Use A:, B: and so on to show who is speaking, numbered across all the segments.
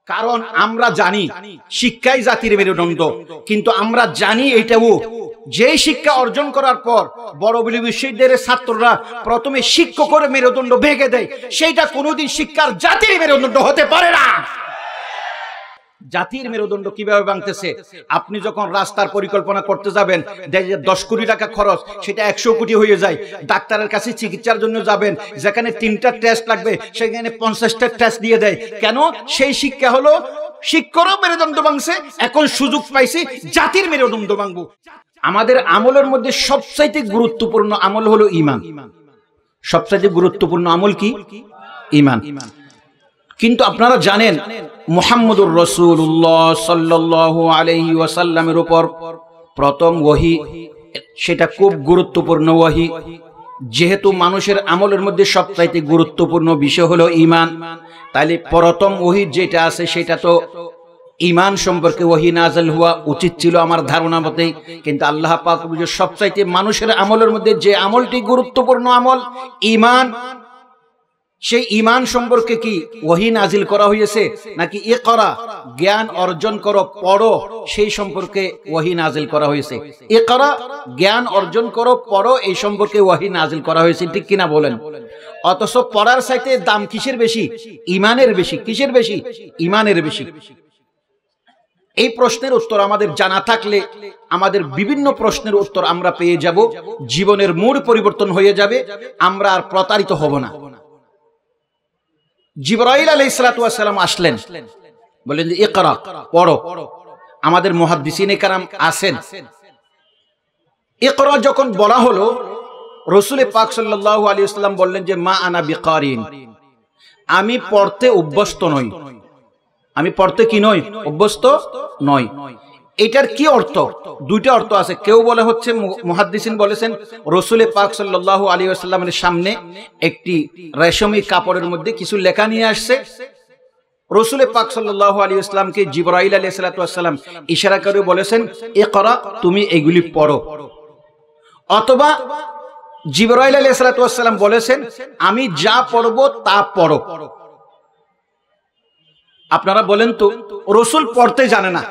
A: কারণ আমরা জানি শিক্ষাই জাতির মেরুদণ্ড, কিন্তু আমরা জানি এটাও যে শিক্ষা অর্জন করার পর বড় বড় বিশ্ববিদ্যালয়ের ছাত্ররা প্রথমে শিক্ষকের মেরুদণ্ড ভেঙে দেয়, সেইটা কোনোদিন শিক্ষার জাতির মেরুদণ্ড হতে পারে না। জাতির মেরুদণ্ড কিভাবে ভাঙতেছে? আপনি যখন রাস্তার পরিকল্পনা করতে যাবেন, 10 কোটি টাকা খরচ, সেটা 100 কোটি হয়ে যায়। ডাক্তারের কাছে চিকিৎসার জন্য যাবেন, যেখানে 3টা টেস্ট লাগবে সেখানে 50টা টেস্ট দিয়ে দেয়। কেন? সেই শিক্ষা হলো শিক্ষারও মেরুদণ্ড ভাঙছে, এখন সুযোগ পাইছি জাতির মেরুদণ্ড ভাঙবো। আমাদের আমলের মধ্যে সবচাইতে গুরুত্বপূর্ণ আমল হলো ঈমান। সবচাইতে গুরুত্বপূর্ণ আমল কি? ঈমান। কিন্তু আপনারা জানেন মুহাম্মদুর রাসূলুল্লাহ সাল্লাল্লাহু আলাইহি ওয়াসাল্লামের উপর প্রথম ওহী, সেটা খুব গুরুত্বপূর্ণ ওহী। যেহেতু মানুষের আমলের মধ্যে সবচাইতে গুরুত্বপূর্ণ বিষয় হলো ঈমান, তাহলে প্রথম ওহী যেটা আছে সেটা তো ঈমান সম্পর্কে ওহী নাযিল হওয়া উচিত ছিল আমার ধারণা মতে। কিন্তু আল্লাহ পাক সবচাইতে মানুষের আমলের মধ্যে যে আমলটি গুরুত্বপূর্ণ আমল ঈমান, সেই ঈমান সম্পর্কে কি ওহী নাজিল করা হয়েছে, নাকি ইকরা জ্ঞান অর্জন করো পড়ো সেই সম্পর্কে ওহী নাজিল করা হয়েছে? ইকরা জ্ঞান অর্জন করো পড়ো এই সম্পর্কে ওহী নাজিল করা হয়েছে, ঠিক কিনা বলেন? অথচ পড়ার চাইতে দাম কিসের বেশি? ঈমানের বেশি। কিসের বেশি? ঈমানের বেশি। এই প্রশ্নের উত্তর আমাদের জানা থাকলে আমাদের বিভিন্ন প্রশ্নের উত্তর আমরা পেয়ে যাব, জীবনের মোড় পরিবর্তন হয়ে যাবে, আমরা আর প্রতারিত হব না। জিবরাইল আলাইহিস সালাতু ওয়াস সালাম আসলেন, বললেন যে ইকরা পড়ো। আমাদের মুহাদ্দিসিনে কেরাম আছেন, ইকরা যখন বলা হলো, রাসূল পাক সাল্লাল্লাহু আলাইহি ওয়াসাল্লাম বললেন যে মা আনা বিকারিন, আমি পড়তে অভ্যস্ত নই। আমি পড়তে কি নই? অভ্যস্ত নই। এটার কি অর্থ? দুইটা অর্থ আছে। কেউ বলে হচ্ছে, মুহাদ্দিসিন বলেছেন, রাসূল পাক সাল্লাল্লাহু আলাইহি ওয়াসাল্লামের সামনে একটি রেশমি কাপড়ের মধ্যে কিছু লেখা নিয়ে আসছে, রাসূল পাক সাল্লাল্লাহু আলাইহি ওয়াসাল্লামকে জিবরাইল আলাইহিস সালাতু ওয়াস সালাম ইশারা করে বলেছেন ইকরা, তুমি এগুলি পড়ো। অথবা জিবরাইল আলাইহিস সালাতু ওয়াস সালাম বলেছেন আমি যা পড়বো তা পড়ো। আপনারা বলেন তো, রাসূল পড়তে জানে না,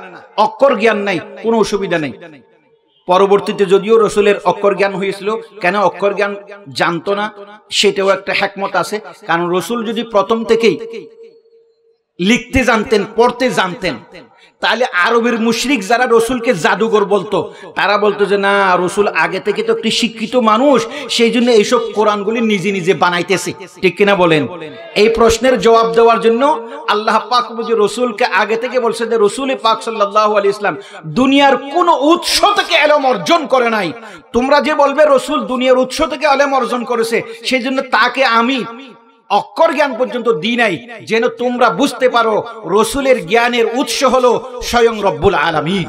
A: অক্ষর জ্ঞান নাই, কোনো অসুবিধা নেই। পরবর্তীতে যদিও রাসূলের অক্ষর জ্ঞান হয়েছিল, কেন অক্ষর জ্ঞান জানতো না সেটাও একটা হিকমত আছে। কারণ রাসূল যদি প্রথম থেকেই লিখতে জানতেন, পড়তে জানতেন, তাহলে আরবের মুশরিক যারা রাসূলকে জাদুঘর বলতো, তারা বলতো যে না, রাসূল আগে থেকে তো একটি শিক্ষিত মানুষ, সেই জন্য এইসব কোরআনগুলি নিজে নিজে বানাইতেছে, ঠিক কিনা বলেন? এই প্রশ্নের জবাব দেওয়ার জন্য আল্লাহ পাক রাসূলকে আগে থেকে বলছে যে রাসূল পাক সাল্লাল্লাহু আলাইহি ওয়াসাল্লাম দুনিয়ার কোন উৎস থেকে ইলম অর্জন করে নাই। তোমরা যে বলবে রাসূল দুনিয়ার উৎস থেকে ইলম অর্জন করেছে, সেই জন্য তাকে আমি অক্ষর জ্ঞান পর্যন্ত দিই নাই, যেন তোমরা বুঝতে পারো রাসূলের জ্ঞানের উৎস হলো স্বয়ং রব্বুল আলামিন।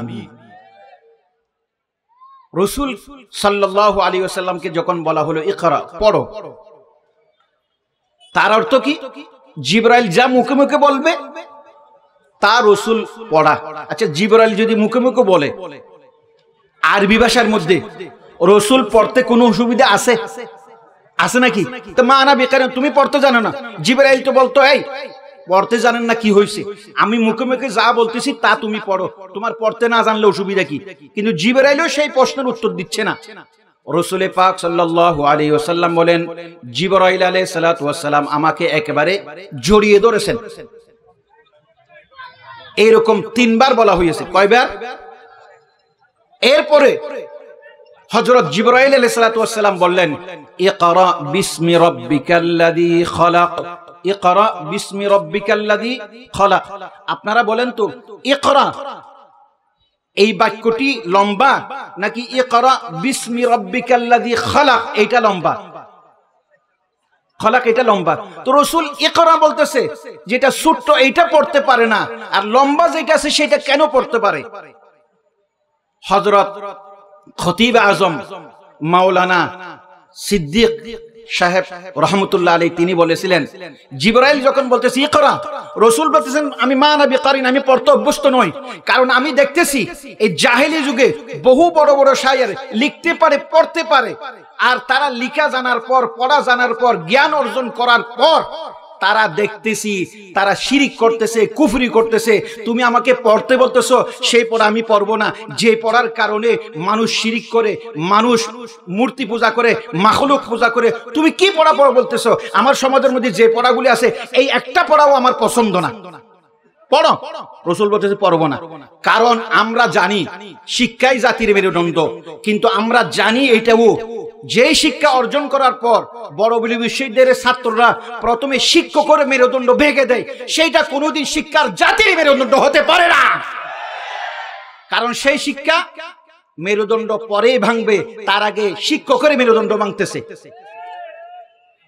A: রাসূল সাল্লাল্লাহু আলাইহি ওয়াসাল্লামকে যখন বলা হলো ইকরা পড়ো, তার অর্থ কি? জিবরাইল যা মুখে মুখে বলবে তা রাসূল পড়া। আচ্ছা, জিবরাইল যদি মুখে মুখে বলে আরবি ভাষার মধ্যে, রাসূল পড়তে কোনো অসুবিধা আছে? আছে নাকি? তো মা আনা বিকারিন, তুমি পড়তে জানো না। জিবরাইল তো বলতো এই পড়তে জানেন না, কি হয়েছে? আমি মুখে মুখে যা বলতেছি তা তুমি পড়ো, তোমার পড়তে না জানলে অসুবিধা কি? কিন্তু জিবরাইলও সেই প্রশ্নের উত্তর দিচ্ছে না। রাসূল পাক সাল্লাল্লাহু আলাইহি ওয়াসাল্লাম বলেন, জিবরাইল আলাইহিস সালাতু ওয়াস সালাম আমাকে একেবারে জড়িয়ে ধরেছেন। এরকম 3 বার বলা হয়েছে। কয়বার? এরপরে হযরত জিবরাইল আলাইহিস সালাতু ওয়াস সালাম বললেন ইকরা বিসমি রাব্বিকাল্লাযী খালাক, ইকরা বিসমি রাব্বিকাল্লাযী খালাক। আপনারা বলেন তো, ইকরা এই বাক্যটি লম্বা নাকি ইকরা বিসমি রাব্বিকাল্লাযী খালাক এইটা লম্বা? খালাক এটা লম্বা। তো রাসূল ইকরা বলতেছে, যেটা ছোট এইটা পড়তে পারে না, আর লম্বা যেটা আছে সেটা কেন পড়তে পারে? হযরত খতিব আজম মাওলানা সিদ্দিক সাহেব রহমতুল্লাহ আলাইহি তিনি বলেছিলেন, জিবরাইল যখন বলতেছে ইকরা, রাসূল বলতেছেন আমি মা না বিকারিন, আমি পড়তে অভ্যস্ত নই। কারণ আমি দেখতেছি এই জাহেলি যুগে বহু বড় বড় শায়ের লিখতে পারে, পড়তে পারে, আর তারা লিখা জানার পর, পড়া জানার পর, জ্ঞান অর্জন করার পর তারা দেখতেছি তারা শিরিক করতেছে, কুফরি করতেছে, তুমি আমাকে পড়তে বলতেছো, সেই পড়া আমি পড়বো না। যে পড়ার কারণে মানুষ শিরিক করে, মানুষ মূর্তি পূজা করে, মাখলুক পূজা করে, তুমি কি পড়া পড়া বলতেছো? আমার সমাজের মধ্যে যে পড়াগুলি আছে এই একটা পড়াও আমার পছন্দ না, পড়ো। রাসূল বলতেছে পড়বো না। কারণ আমরা জানি শিক্ষাই জাতির মেরুদণ্ড, কিন্তু আমরা জানি এটাও যে শিক্ষা অর্জন করার পর বড় বড় বিশ্ববিদ্যালয়ের ছাত্ররা প্রথমে শিক্ষকের মেরুদণ্ড ভেঙে দেয়, সেইটা কোনোদিন শিক্ষার জাতির মেরুদণ্ড হতে পারে না। কারণ সেই শিক্ষা মেরুদণ্ড পরে ভাঙবে, তার আগে শিক্ষকের মেরুদণ্ড ভাঙতেছে।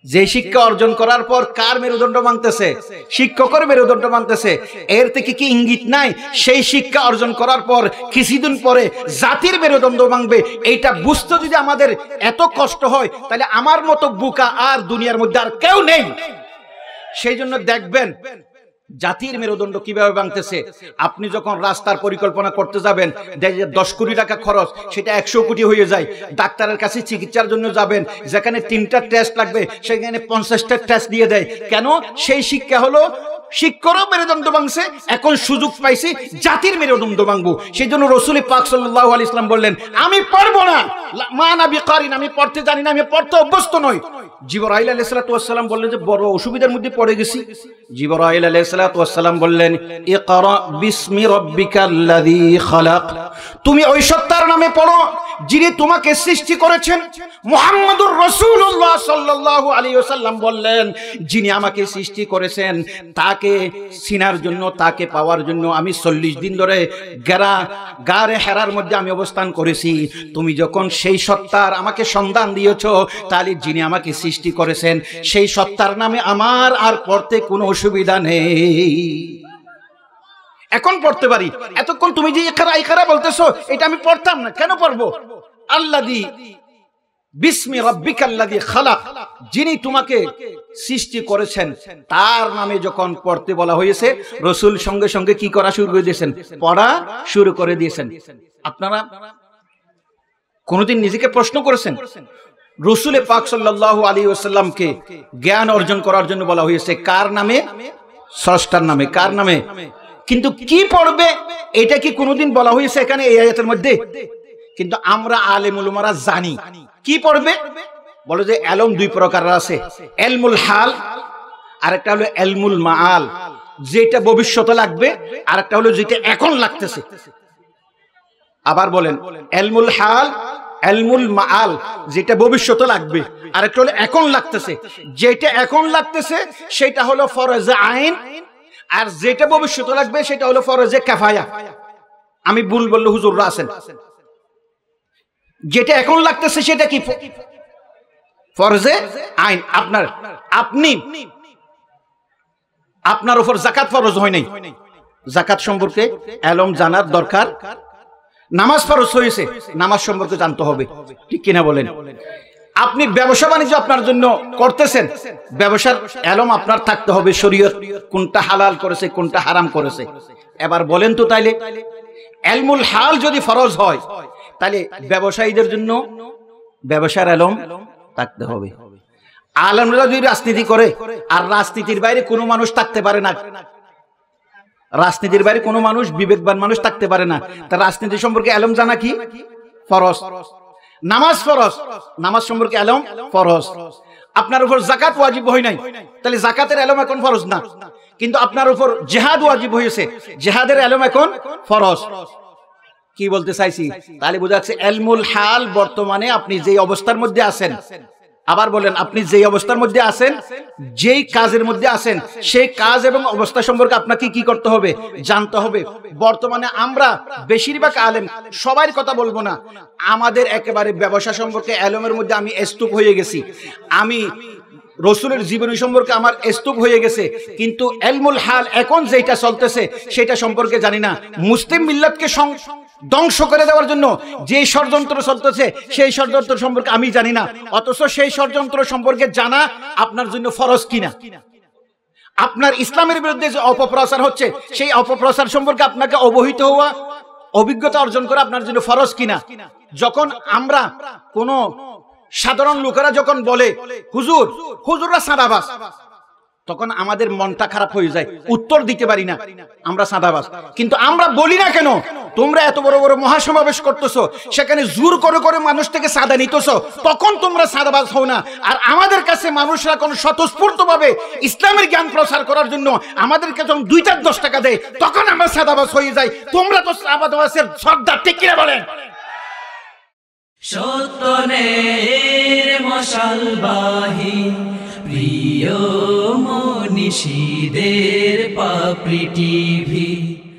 A: যে শিক্ষা অর্জন করার পর কার মেরুদণ্ড ভাঙতেছে? শিক্ষকের মেরুদণ্ড ভাঙতেছে। এর থেকে কি ইঙ্গিত নাই সেই শিক্ষা অর্জন করার পর কিছুদিন পরে জাতির মেরুদণ্ড ভাঙবে? এইটা বুঝতে যদি আমাদের এত কষ্ট হয়, তাহলে আমার মতো বোকা আর দুনিয়ার মধ্যে আর কেউ নেই। সেই জন্য দেখবেন জাতির মেরুদণ্ড কিভাবে ভাঙতেছে। আপনি যখন রাস্তার পরিকল্পনা করতে যাবেন, 10 কোটি টাকা খরচ, সেটা 100 কোটি হয়ে যায়। ডাক্তারের কাছে চিকিৎসার জন্য যাবেন, যেখানে 3টা টেস্ট লাগবে সেখানে 50টা টেস্ট দিয়ে দেয়। কেন? সেই শিক্ষা হলো শিক্ষারও মেরুদণ্ড ভাঙছে, এখন সুযোগ পাইছি জাতির মেরুদণ্ড ভাঙবো। সেই জন্য রাসূল পাক সাল্লাল্লাহু আলাইহি ওয়াসাল্লাম বললেন, আমি পারবো না, মা না বিকারিন, আমি পড়তে জানি না, আমি পড়তে অভ্যস্ত নই। জিবরাইল আলাইহিস সালাতু ওয়াস সালাম বললেন যে বড় অসুবিধার মধ্যে পড়ে গেছি। জিবরাইল আলাইহিস সালাতু ওয়াস সালাম বললেন, ইকরা বিসমি রাব্বিকাল্লাযী খালাক, তুমি ওই সত্তার নামে পড়ো যিনি তোমাকে সৃষ্টি করেছেন। মুহাম্মাদুর রাসূলুল্লাহ সাল্লাল্লাহু আলাইহি ওয়াসাল্লাম বললেন, যিনি আমাকে সৃষ্টি করেছেন তাকে চিনার জন্য, তাকে পাওয়ার জন্য আমি 40 দিন ধরে গারে হেরার মধ্যে আমি অবস্থান করেছি। তুমি যখন সেই সত্তার আমাকে সন্ধান দিয়েছো, তাহলে যিনি আমাকে সৃষ্টি করেছেন সেই সত্তার নামে আমার আর পড়তে কোনো অসুবিধা নেই। এখন পড়তে পারি। এতক্ষণ তুমি যে ইকরা বলতেছো, এটা আমি পড়তাম না। কেন পড়বো? আল্লাযী বিসমি রাব্বিকাল্লাযী খালাক, যিনি তোমাকে সৃষ্টি করেছেন তার নামে যখন পড়তে বলা হয়েছে, রাসূল সঙ্গে সঙ্গে কি করা শুরু করে দিয়েছেন? পড়া শুরু করে দিয়েছেন। আপনারা কোনদিন নিজেকে প্রশ্ন করেছেন? রাসূল পাক সাল্লাল্লাহু আলাইহি ওয়াসাল্লামকে জ্ঞান অর্জন করার জন্য বলা হয়েছে কার নামে? স্রষ্টার নামে। কার নামে? কিন্তু কি পড়বে এটা কি কোনোদিন বলা হয়েছে এখানে এই আয়াতের মধ্যে? কিন্তু আমরা আলেম উলামারা জানি কি পড়বে। বলে যে ইলম 2 প্রকারের আছে, ইলমুল হাল আর একটা হলো ইলমুল মাআল, যেটা ভবিষ্যতে লাগবে, আর একটা হলো যেটা এখন লাগতেছে। আবার বলেন, ইলমুল হাল, ইলমুল মাআল, যেটা ভবিষ্যতে লাগবে, আর একটা হলো এখন লাগতেছে। যেটা এখন লাগতেছে সেটা হলো ফরজে আইন, আর যেটা ভবিষ্যতে লাগবে সেটা হলো ফরজে কিফায়া। আমি ভুল বললে হুজুররা আছেন। যেটা এখন লাগতেছে সেটা কি? ফরজে আইন। আপনার উপর যাকাত ফরজ হয় নাই, যাকাত সম্পর্কে ইলম জানার দরকার। নামাজ ফরজ হয়েছে, নামাজ সম্পর্কে জানতে হবে, ঠিক কিনা বলেন? আপনি ব্যবসা বাণিজ্য আপনার জন্য করতেছেন, ব্যবসার ইলম আপনার থাকতে হবে, শরীয়ত কোনটা হালাল করেছে কোনটা হারাম করেছে। এবার বলেন তো, তাইলে ইলমুল হাল যদি ফরজ হয়, তাহলে ব্যবসায়ীদের জন্য ব্যবসার ইলম থাকতে হবে। আলেমরা যদি রাজনীতি করে, আর রাজনীতির বাইরে কোনো মানুষ থাকতে পারে না, রাজনীতির বাইরে কোনো মানুষ, বিবেকবান মানুষ থাকতে পারে না, তার রাজনীতি সম্পর্কে ইলম জানা কি? ফরজ। নামাজ ফরজ, নামাজ সম্পর্কে ইলম ফরজ। আপনার উপর যাকাত ওয়াজিব হয় নাই, তাহলে যাকাতের ইলম এখন ফরজ না। কিন্তু আপনার উপর জিহাদ ওয়াজিব হয়েছে, জিহাদের ইলম এখন ফরজ। কি বলতে চাইছি? তাহলে বোঝা যাচ্ছে ইলমুল হাল বর্তমানে আপনি যেই অবস্থার মধ্যে আছেন, আবার বলেন আপনি যেই অবস্থার মধ্যে আছেন, যেই কাজের মধ্যে আছেন, সেই কাজ এবং অবস্থা সম্পর্কে আপনাকে কি করতে হবে? জানতে হবে। বর্তমানে আমরা বেশিরভাগ আলেম, সবার কথা বলবো না, আমাদের একেবারে ব্যবসা সম্পর্কে ইলমের মধ্যে আমি স্তূপ হয়ে গেছি। আমি রাসূলের জীবনী সম্পর্কে আমার স্তূপ হয়ে গেছে, কিন্তু ইলমুল হাল এখন যেটা চলতেছে সেটা সম্পর্কে জানি না। মুসলিম মিল্লাতকে ধ্বংস করে দেওয়ার জন্য যে ষড়যন্ত্র চলতেছে সেই ষড়যন্ত্র সম্পর্কে আমি জানি না, অথচ সেই ষড়যন্ত্র সম্পর্কে জানা আপনার জন্য ফরজ কিনা? আপনার ইসলামের বিরুদ্ধে যে অপপ্রচার হচ্ছে সেই অপপ্রচার সম্পর্কে আপনাকে অবহিত হওয়া, অভিজ্ঞতা অর্জন করা আপনার জন্য ফরজ কিনা? যখন আমরা কোন সাধারণ লোকেরা যখন বলে হুজুররা সাদাবাজ, তখন আমাদের মনটা খারাপ হয়ে যায়, উত্তর দিতে পারি না, আমরা চাঁদাবাজ। কিন্তু আমরা বলি না কেন? তোমরা এত বড় বড় মহাসমাবেশ করতেছো, সেখানে জোর করে করে মানুষ থেকে চাঁদা নিতেছো, তখন তোমরা চাঁদাবাজ হও না। আর আমাদের কাছে মানুষরা কোন স্বতঃস্ফূর্ত ভাবে ইসলামের জ্ঞান প্রচার করার জন্য আমাদেরকে যখন 2-10 টাকা দেয়, তখন আমরা চাঁদাবাজ হয়ে যাই। তোমরা তো চাঁদাবাজের সর্দার, ঠিক কিনা বলেন?
B: সত্যনের মশালবাহী প্রিয় মনীষীদের পাপড়ি টিভি।